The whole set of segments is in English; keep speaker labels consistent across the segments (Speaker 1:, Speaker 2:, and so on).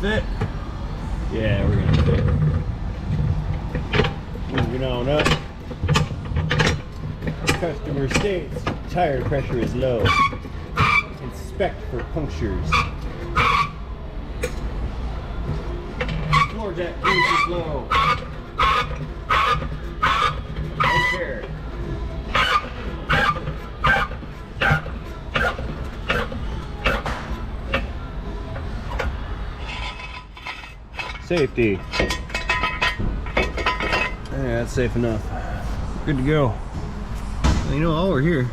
Speaker 1: fit? Yeah, we're gonna fit. Moving on up. Customer states tire pressure is low. Inspect for punctures. Floor jack grease is low. Repair. Safety. Yeah, that's safe enough. Good to go. You know, while we're here,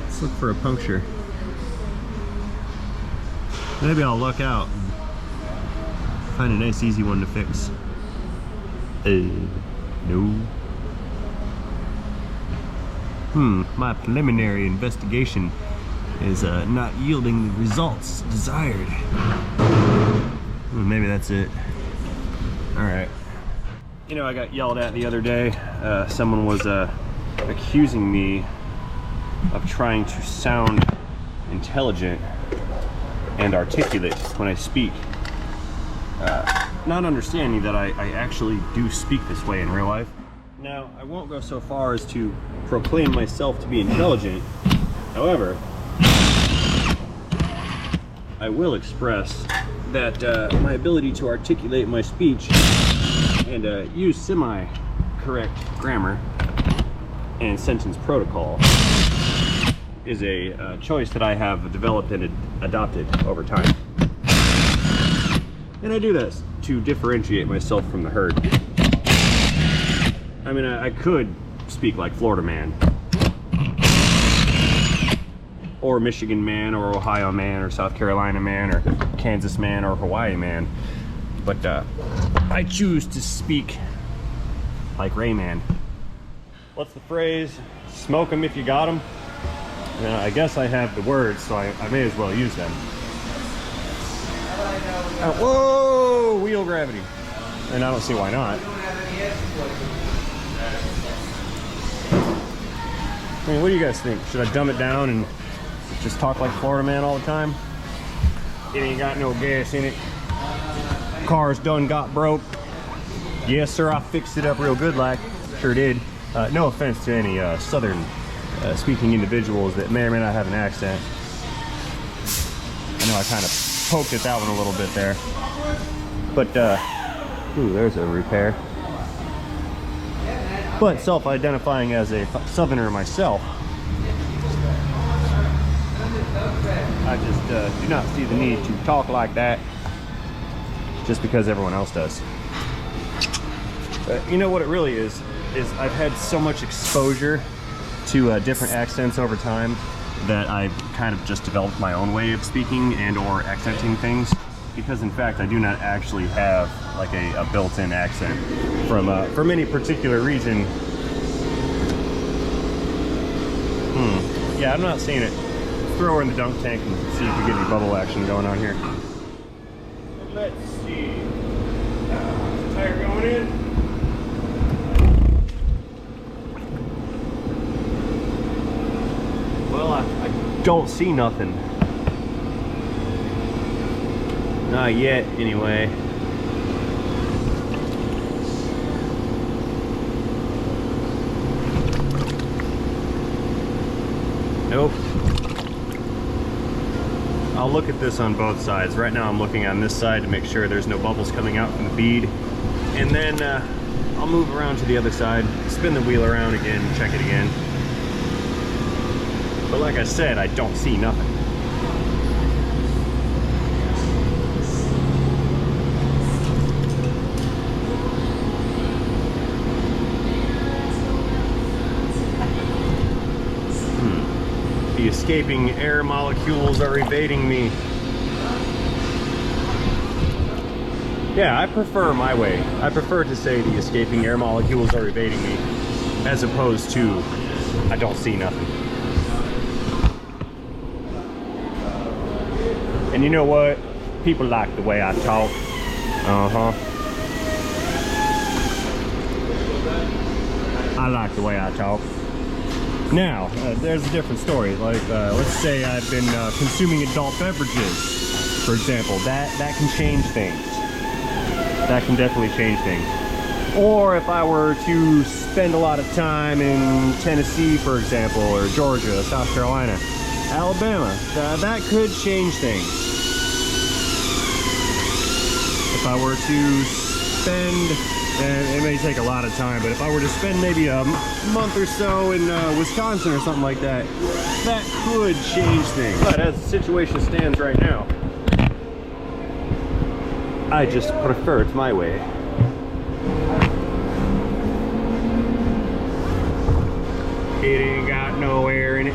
Speaker 1: let's look for a puncture. Maybe I'll luck out and find a nice easy one to fix. No. My preliminary investigation is not yielding the results desired. Maybe that's it. Alright. You know, I got yelled at the other day. Someone was accusing me of trying to sound intelligent and articulate when I speak. Not understanding that I actually do speak this way in real life. Now, I won't go so far as to proclaim myself to be intelligent. However, I will express that my ability to articulate my speech and use semi-correct grammar and sentence protocol is a choice that I have developed and adopted over time. And I do this to differentiate myself from the herd. I mean, I could speak like Florida man, or Michigan man, or Ohio man, or South Carolina man, or Kansas man, or Hawaii man, but I choose to speak like Rayman. What's the phrase? Smoke 'em if you got 'em. I guess I have the words, so I may as well use them. Whoa! Wheel gravity. And I don't see why not. I mean, what do you guys think? Should I dumb it down and just talk like Florida man all the time? It ain't got no gas in it. Car's done got broke. Yes, sir, I fixed it up real good like. Sure did. No offense to any southern speaking individuals that may or may not have an accent. I know I kind of poked at that one a little bit there. But, ooh, there's a repair. But self-identifying as a southerner myself, I just do not see the need to talk like that just because everyone else does. You know what it really is I've had so much exposure to different accents over time that I've kind of just developed my own way of speaking and or accenting things, because in fact I do not actually have like a built-in accent from any particular region. Yeah, I'm not seeing it. Throw her in the dunk tank and see if we get any bubble action going on here. Let's see. Tire going in. Well, I don't see nothing. Not yet, anyway. Nope. I'll look at this on both sides. Right now I'm looking on this side to make sure there's no bubbles coming out from the bead. And then I'll move around to the other side, spin the wheel around again, check it again. But like I said, I don't see nothing. The escaping air molecules are evading me. Yeah, I prefer my way. I prefer to say the escaping air molecules are evading me, as opposed to I don't see nothing. And you know what? People like the way I talk. I like the way I talk. Now, there's a different story. Like, let's say I've been consuming adult beverages for example, that can change things. That can definitely change things. Or if I were to spend a lot of time in Tennessee, for example, or Georgia, South Carolina, Alabama, that could change things. If I were to spend, and it may take a lot of time, but if I were to spend maybe a month or so in Wisconsin or something like that, that could change things. But as the situation stands right now, I just prefer it my way. It ain't got no air in it.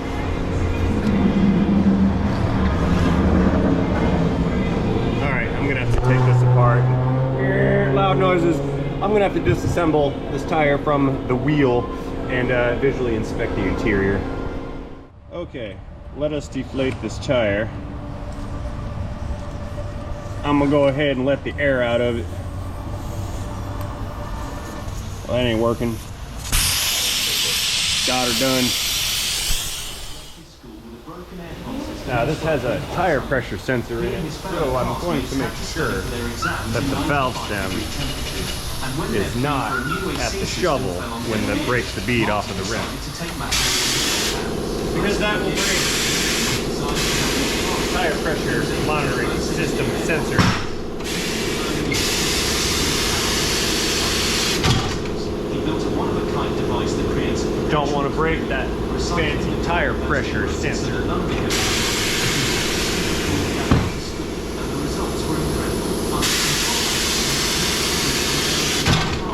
Speaker 1: Alright, I'm gonna have to take this apart. Loud noises. I'm gonna have to disassemble this tire from the wheel and visually inspect the interior. Okay, let us deflate this tire. I'm gonna go ahead and let the air out of it. Well, that ain't working. Got her done. Now this has a tire pressure sensor in it, so I'm going to make sure that the valve stem is not at the shovel when it breaks the bead off of the rim. Because that will break the tire pressure monitoring system sensor. Don't want to break that fancy tire pressure sensor.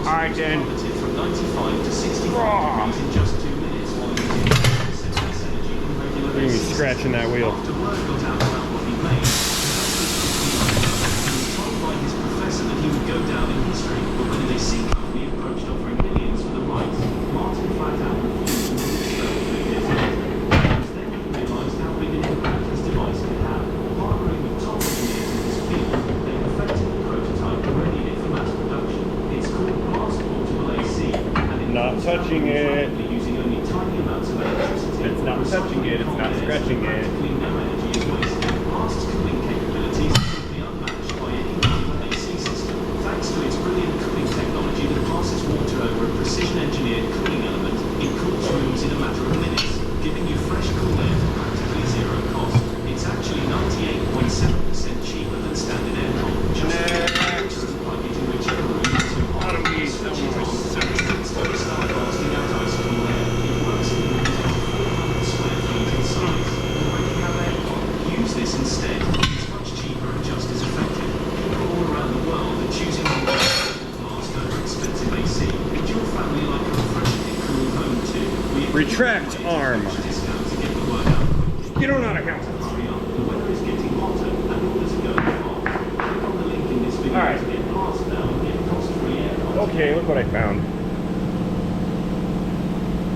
Speaker 1: Alright then. You're going to be scratching that wheel. Not touching it. It's not touching it. It's not scratching it. Thanks to its brilliant cooling technology that passes water over a precision-engineered cooling element, it cools rooms in a matter of minutes, giving you fresh cool air for practically zero cost. It's actually 98.7% cheaper than standard aircon. Just plug it in whichever room is too hot. Switch it on. Start blasting out ice cool air. It works in rooms up to 400 square feet in size. Already have aircon? Use this instead. It's much cheaper and just as effective. People all around the world are choosing to last over expensive AC. Would your family like a refreshingly cool home too? Retract arm. You don't know how to count. Hurry up. The weather is getting hotter and orders are going fast. Click on the link in this video to get past now and get cost-free aircon. Okay, look what I found.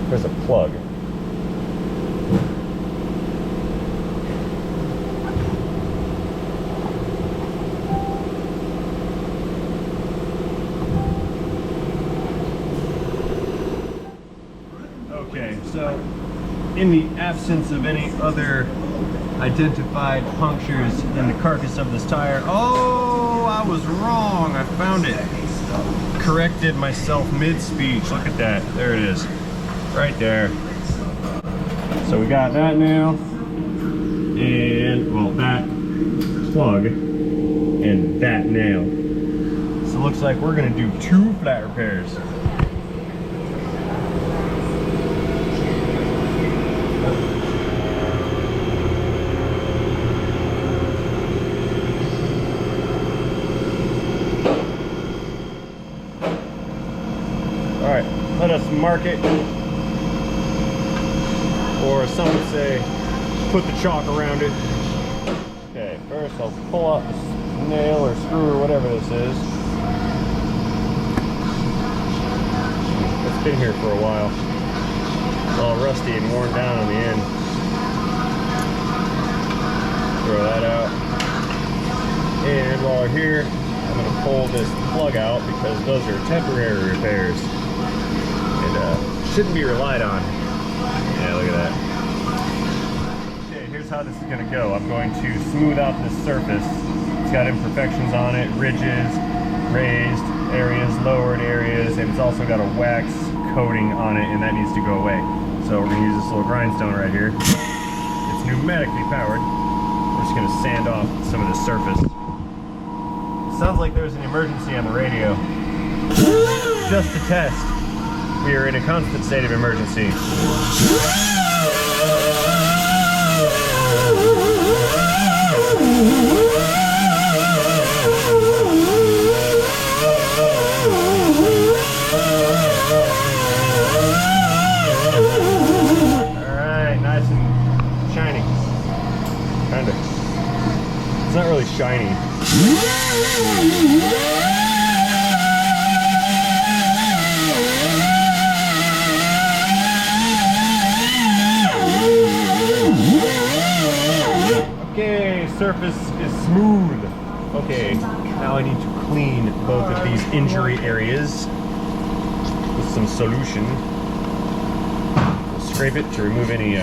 Speaker 1: There's a plug. Okay, so in the absence of any other identified punctures in the carcass of this tire, oh, I was wrong. I found it. Corrected myself mid-speech. Look at that. There it is. Right there. So we got that now. And, well, that plug and that nail. So it looks like we're going to do 2 flat repairs. Alright, let us mark it, or some would say, put the chalk around it. Okay, first I'll pull out this nail or screw or whatever this is. It's been here for a while. It's all rusty and worn down on the end. Throw that out. And while we're here, I'm going to pull this plug out because those are temporary repairs. Shouldn't be relied on. Yeah, look at that. Okay, here's how this is going to go. I'm going to smooth out this surface got imperfections on it, ridges, raised areas, lowered areas, and it's also got a wax coating on it, and that needs to go away. So we're gonna use this little grindstone right here. It's pneumatically powered. We're just gonna sand off some of the surface. Sounds like there's an emergency on the radio. Just to test, we are in a constant state of emergency. Alright, nice and shiny. Kinda. It's not really shiny. Okay, surface is smooth. Okay, now I need to clean both of these injury areas with some solution. We'll scrape it to remove any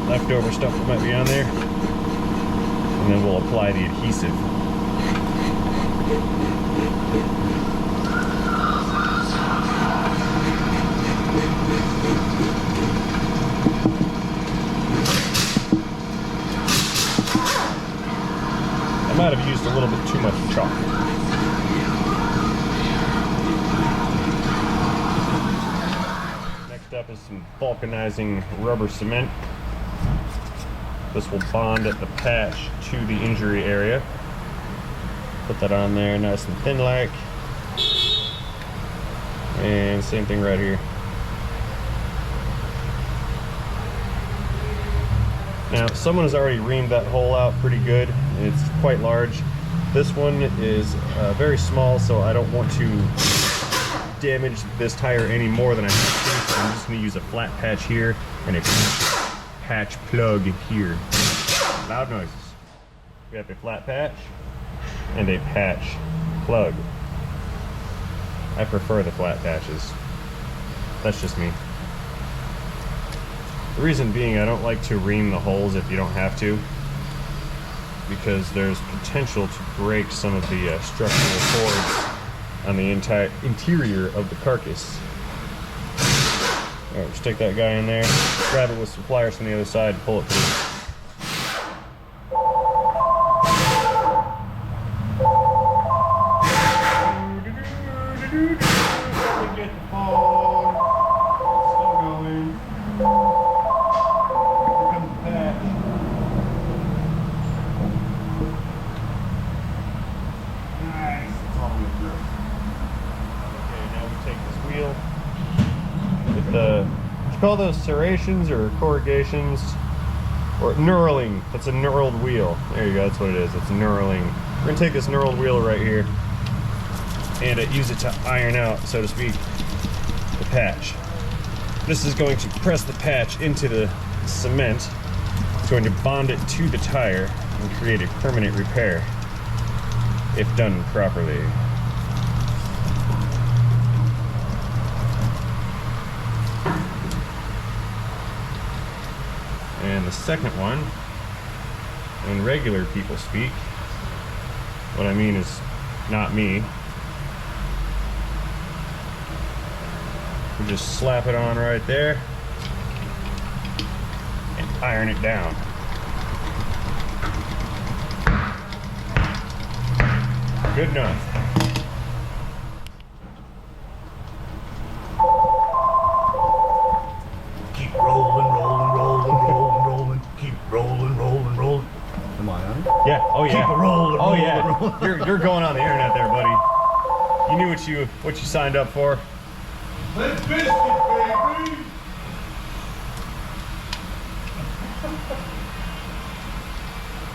Speaker 1: leftover stuff that might be on there. And then we'll apply the adhesive. I might have used a little bit too much chalk. Next up is some vulcanizing rubber cement. This will bond at the patch to the injury area. Put that on there nice and thin like. And same thing right here. Now, someone has already reamed that hole out pretty good. It's quite large. This one is very small, so I don't want to damage this tire any more than I have to. So I'm just going to use a flat patch here and a patch plug here. Loud noises. We have a flat patch and a patch plug. I prefer the flat patches. That's just me. The reason being, I don't like to ream the holes if you don't have to, because there's potential to break some of the structural cords on the entire interior of the carcass. Alright, stick that guy in there, grab it with some pliers from the other side, pull it through. Call those serrations or corrugations or knurling. That's a knurled wheel. There you go, that's what it is. It's knurling. We're gonna take this knurled wheel right here and use it to iron out, so to speak, the patch. This is going to press the patch into the cement. It's going to bond it to the tire and create a permanent repair if done properly. And the second one, in regular people speak, what I mean is not me, we just slap it on right there and iron it down. Good enough.
Speaker 2: Keep rolling, rolling, rolling, rolling, rolling. Keep rolling, rolling, rolling. Am I on it?
Speaker 1: Yeah. Oh yeah.
Speaker 2: Keep it rolling.
Speaker 1: Oh
Speaker 2: rolling,
Speaker 1: yeah.
Speaker 2: rolling.
Speaker 1: You're going on the internet there, buddy. You knew what you signed up for.
Speaker 2: Let's biscuit, baby.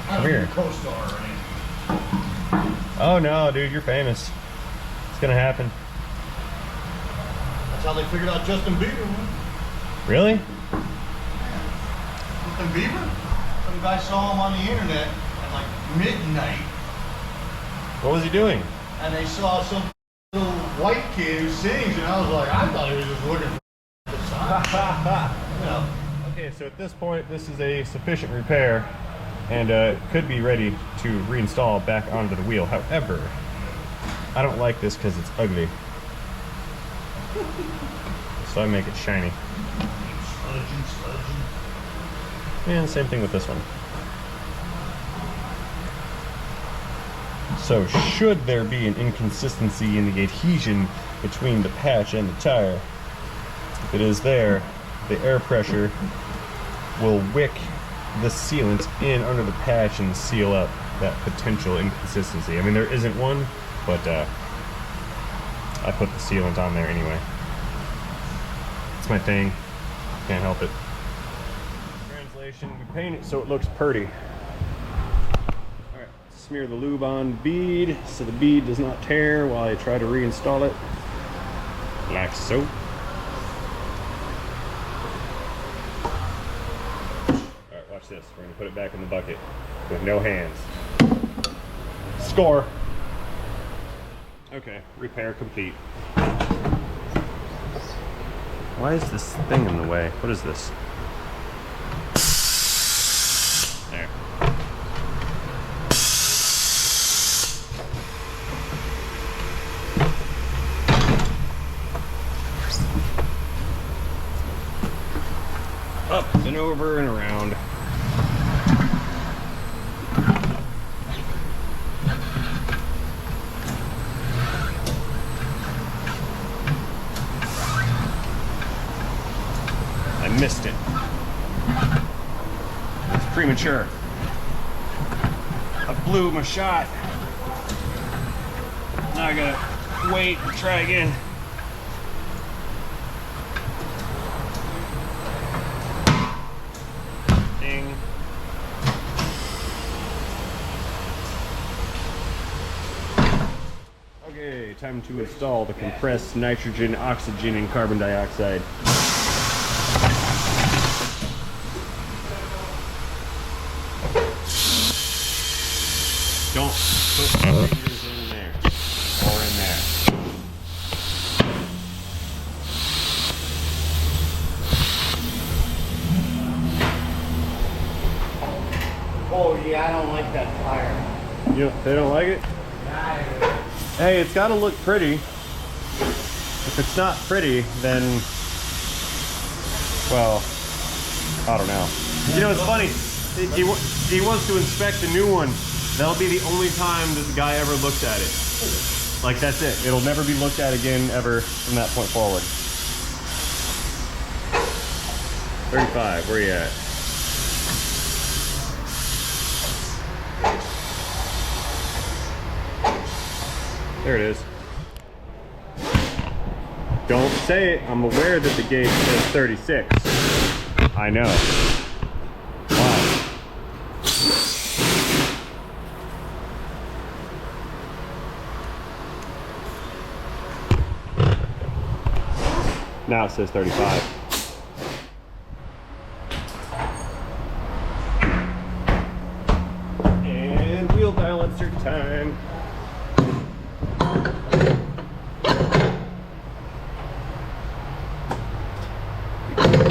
Speaker 1: Come here.
Speaker 2: Co-star, right?
Speaker 1: Oh no, dude, you're famous. It's gonna happen.
Speaker 2: That's how they figured out Justin Bieber. Man.
Speaker 1: Really?
Speaker 2: Justin Bieber? Some guy saw him on the internet at like midnight,
Speaker 1: What was he doing?
Speaker 2: and they saw some little white kid who sings, and I was like, I thought he was just looking for the song. You know.
Speaker 1: Okay, so at this point, this is a sufficient repair and could be ready to reinstall back onto the wheel. However, I don't like this because it's ugly, so I make it shiny. And same thing with this one. So should there be an inconsistency in the adhesion between the patch and the tire, if it is there, the air pressure will wick the sealant in under the patch and seal up that potential inconsistency. I mean, there isn't one, but I put the sealant on there anyway. It's my thing, can't help it. Translation, we paint it so it looks pretty. Alright, smear the lube on bead so the bead does not tear while I try to reinstall it, like so. Alright, watch this. We're going to put it back in the bucket with no hands. Score! Okay, repair complete. Why is this thing in the way? What is this? There. Up and over and around. I missed it. It's premature. I blew my shot. Now I gotta wait and try again. Ding. Okay, time to install the compressed nitrogen, oxygen, and carbon dioxide. Don't put your fingers in there or in there.
Speaker 3: Oh yeah, I don't like that fire.
Speaker 1: They don't like it? Hey, it's got to look pretty. If it's not pretty, then, well, I don't know. You know, it's funny. He wants to inspect the new one. That'll be the only time that the guy ever looks at it. Like, that's it. It'll never be looked at again ever from that point forward. 35, where you at? There it is. Don't say it. I'm aware that the gauge says 36. I know. Wow. Now it says 35. And wheel balancer time.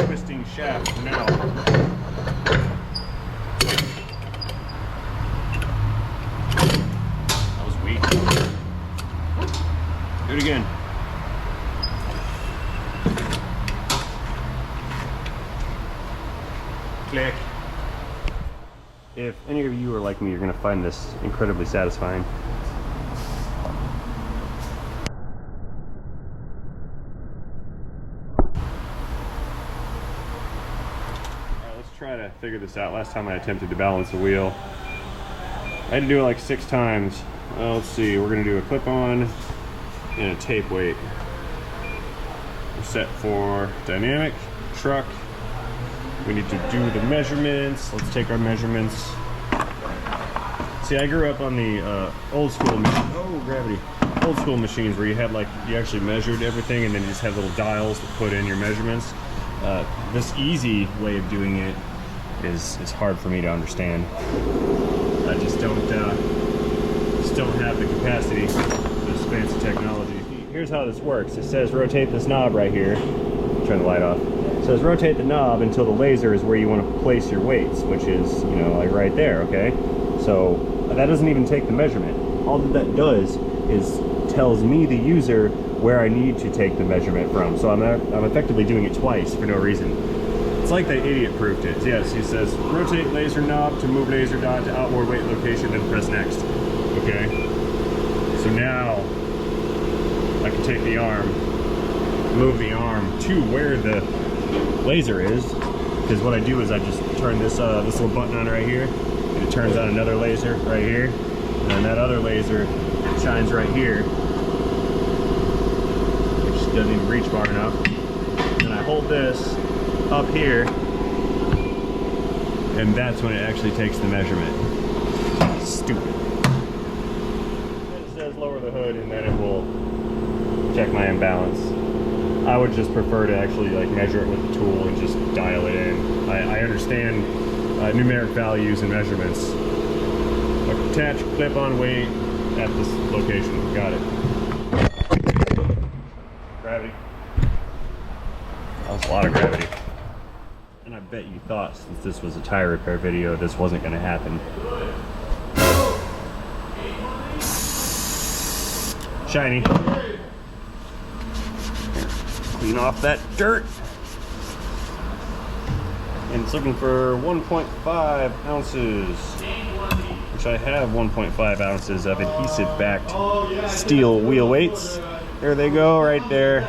Speaker 1: Twisting shaft now. That was weak. Do it again. Click. If any of you are like me, you're going to find this incredibly satisfying. Alright, let's try to figure this out. Last time I attempted to balance the wheel, I had to do it like 6 times. Let's see, we're going to do a clip-on and a tape weight. We're set for dynamic, truck. We need to do the measurements. Let's take our measurements. See, I grew up on the old school old school machines where you had you actually measured everything and then you just had little dials to put in your measurements. This easy way of doing it is hard for me to understand. I just don't have the capacity for this fancy technology. Here's how this works. It says rotate this knob right here. Turn the light off. It says rotate the knob until the laser is where you want to place your weights, which is, you know, like right there, okay? So that doesn't even take the measurement. All that does is tells me, the user, where I need to take the measurement from. So I'm effectively doing it twice for no reason. It's like that idiot proved it. Yes, he says rotate laser knob to move laser dot to outboard weight location, then press next. Okay? So now I can take the arm, move the arm to where the laser is, because what I do is I just turn this this little button on right here, and it turns on another laser right here, and then that other laser shines right here, which doesn't even reach far enough. And I hold this up here, and that's when it actually takes the measurement. Stupid. It says lower the hood, and then it will check my imbalance. I would just prefer to actually like measure it with the tool and just dial it in. I understand numeric values and measurements. Attach clip-on weight at this location. Got it. Gravity. That was a lot of gravity. And I bet you thought, since this was a tire repair video, this wasn't going to happen. Shiny. Clean off that dirt. And it's looking for 1.5 ounces, which I have 1.5 ounces of adhesive-backed steel wheel weights. There they go, right there.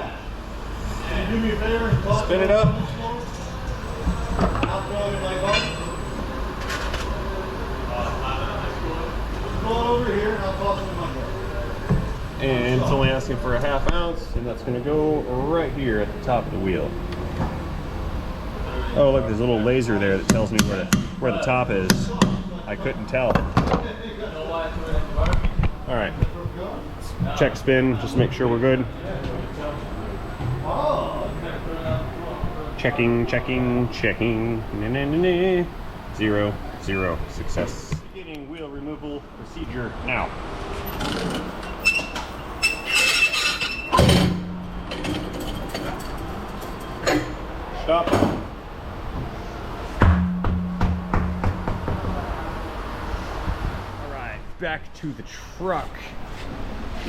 Speaker 1: Spin it up. And it's only asking for a ½ ounce, and that's going to go right here at the top of the wheel. Oh, look, there's a little laser there that tells me where the top is. I couldn't tell. All right, check spin, just make sure we're good. Checking, checking, checking. Na, na, na, na. 0, 0, success. Beginning wheel removal procedure now. Stop. Alright, back to the truck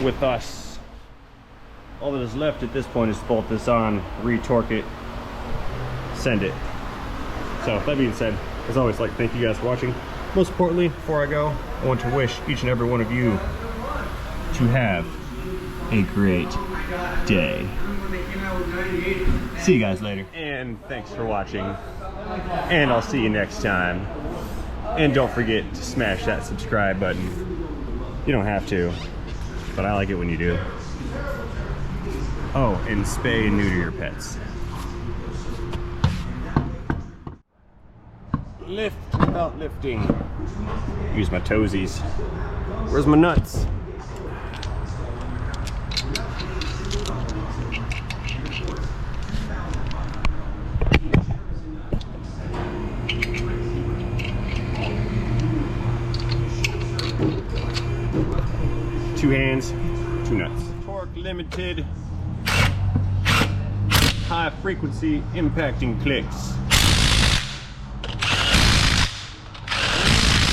Speaker 1: with us. All that is left at this point is to bolt this on, re-torque it, send it. So, that being said, as always, I'd like to thank you guys for watching. Most importantly, before I go, I want to wish each and every one of you to have a great day. See you guys later. And thanks for watching. And I'll see you next time. And don't forget to smash that subscribe button. You don't have to, but I like it when you do. Oh, and spay and neuter your pets. Lift without lifting. Use my toesies. Where's my nuts? Two hands, two nuts. Torque limited. High frequency impacting clicks.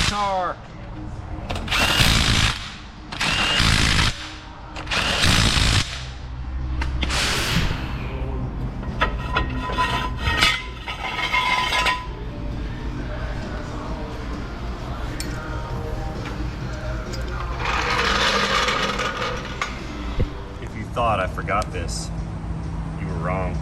Speaker 1: Guitar. If you thought I forgot this, you were wrong.